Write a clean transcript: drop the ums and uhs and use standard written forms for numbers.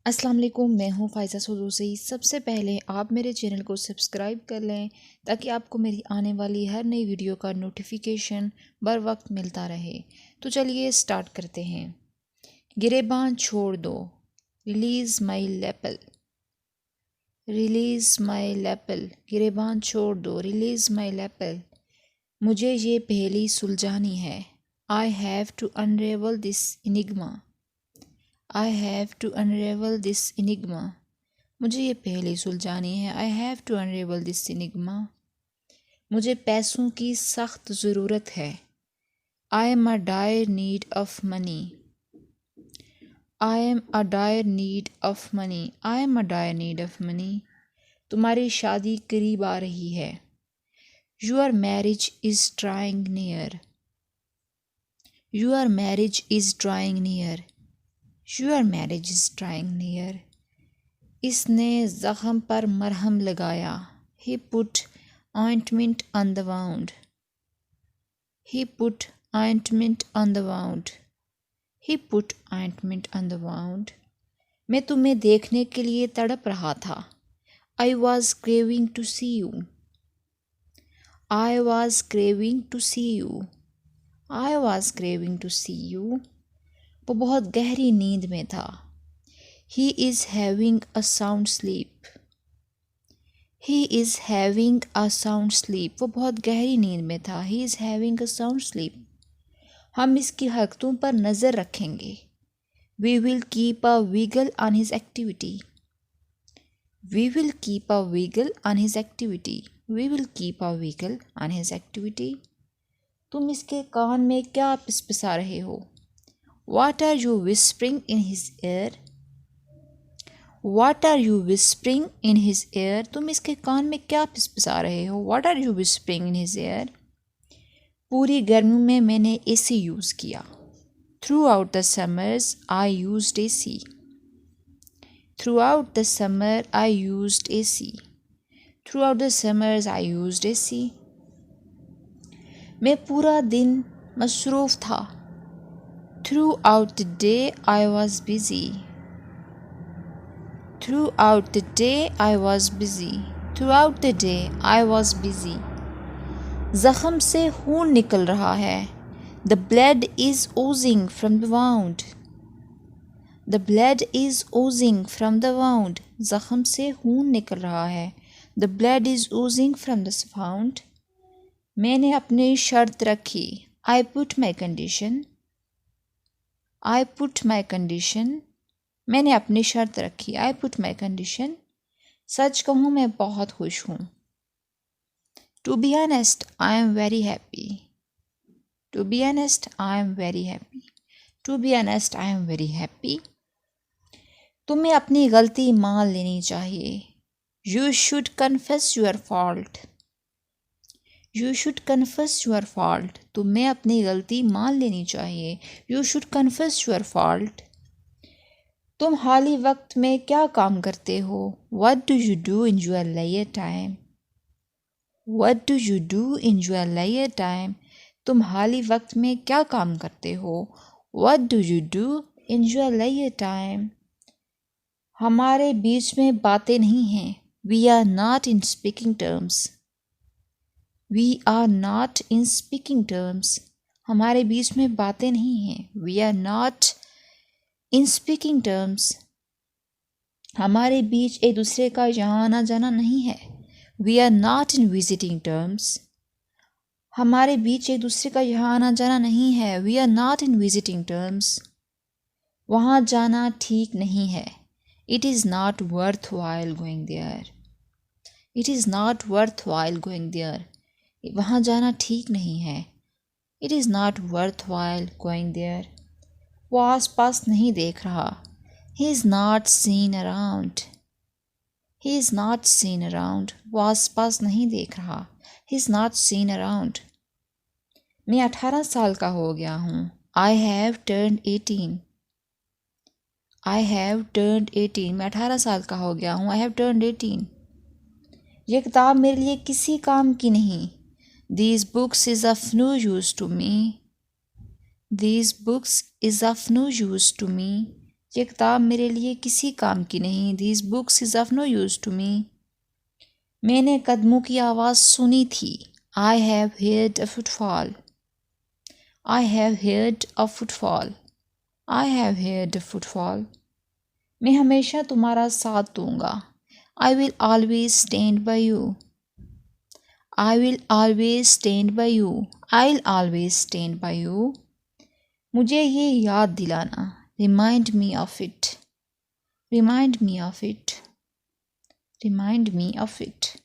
अस्सलाम वालेकुम, मैं हूँ फ़ाइज़ा सदूसी। सबसे पहले आप मेरे चैनल को सब्सक्राइब कर लें ताकि आपको मेरी आने वाली हर नई वीडियो का नोटिफिकेशन बर वक्त मिलता रहे। तो चलिए स्टार्ट करते हैं। गिरेबान छोड़ दो, रिलीज़ माई लेपल, रिलीज़ माई लेपल। गिरेबान छोड़ दो, रिलीज़ माई लेपल। मुझे ये पहेली सुलझानी है। I have to unravel this enigma, I have to unravel this enigma. मुझे ये पहेली सुलझानी है। I have to unravel this enigma. मुझे पैसों की सख्त ज़रूरत है। I am a dire need of money, I am a dire need of money, I am a dire need of money. तुम्हारी शादी करीब आ रही है। Your marriage is drawing near, your marriage is drawing near, your marriage is drawing near. इसने ज़ख्म पर मरहम लगाया। He put ointment on the wound, he put ointment on the wound, he put ointment on the wound। मैं तुम्हें देखने के लिए तड़प रहा था। I was craving to see you, I was craving to see you, I was craving to see you। वो बहुत गहरी नींद में था। He is having a sound sleep, He is having a sound sleep। वो बहुत गहरी नींद में था। He is having a sound sleep। हम इसकी हरकतों पर नज़र रखेंगे। We will keep a wiggle on his activity, We will keep a wiggle on his activity, We will keep a wiggle on his activity। तुम इसके कान में क्या पिसपिसा रहे हो? What are you whispering in his ear, What are you whispering in his ear? तुम इसके कान में क्या पिसपिसा रहे हो? What are you whispering in his ear? पूरी गर्मी में मैंने AC यूज़ किया। Throughout the summers I used AC, Throughout the summer I used AC, Throughout the summers I used AC। मैं पूरा दिन मसरूफ़ था। Throughout the day I was busy, Throughout the day I was busy, Throughout the day I was busy। ज़ख्म से खून निकल रहा है। The blood is oozing from the wound, The blood is oozing from the wound। ज़ख्म से खून निकल रहा है। The blood is oozing from the wound। मैंने अपनी शर्त रखी। I put my condition, I put my condition। मैंने अपनी शर्त रखी। I put my condition। सच कहूँ मैं बहुत खुश हूँ। To be honest, I am very happy, To be honest, I am very happy, To be honest, I am very happy। तुम्हें अपनी गलती मान लेनी चाहिए। You should confess your fault, You should confess your fault। तुम्हें अपनी गलती मान लेनी चाहिए। You should confess your fault। तुम खाली वक्त में क्या काम करते हो? What do you do in your leisure time, What do you do in your leisure time? तुम खाली वक्त में क्या काम करते हो? What do you do in your leisure time? हमारे बीच में बातें नहीं हैं। We are not in speaking terms, We are not in speaking terms। हमारे बीच में बातें नहीं हैं। We are not in speaking terms। हमारे बीच एक दूसरे का यहाँ आना जाना नहीं है। We are not in visiting terms। हमारे बीच एक दूसरे का यहाँ आना जाना नहीं है। We are not in visiting terms। वहाँ जाना ठीक नहीं है। It is not worthwhile going there, It is not worthwhile going there। वहाँ जाना ठीक नहीं है। It is not worthwhile going there। वो आसपास नहीं देख रहा। He is not seen around, He is not seen around। वो आसपास नहीं देख रहा। He is not seen around। मैं 18 साल का हो गया हूँ। I have turned 18, I have turned 18। मैं 18 साल का हो गया हूँ। I have turned 18। ये किताब मेरे लिए किसी काम की नहीं। These books is of no use to me, These books is of no use to me। ये किताब मेरे लिए किसी काम की नहीं। These books is of no use to me. मैंने कदमों की आवाज़ सुनी थी। I have heard a footfall. I have heard a footfall. I have heard a footfall. मैं हमेशा तुम्हारा साथ दूंगा। I will always stand by you. I will always stand by you. I'll always stand by you. मुझे ये याद दिलाना। Remind me of it. Remind me of it. Remind me of it.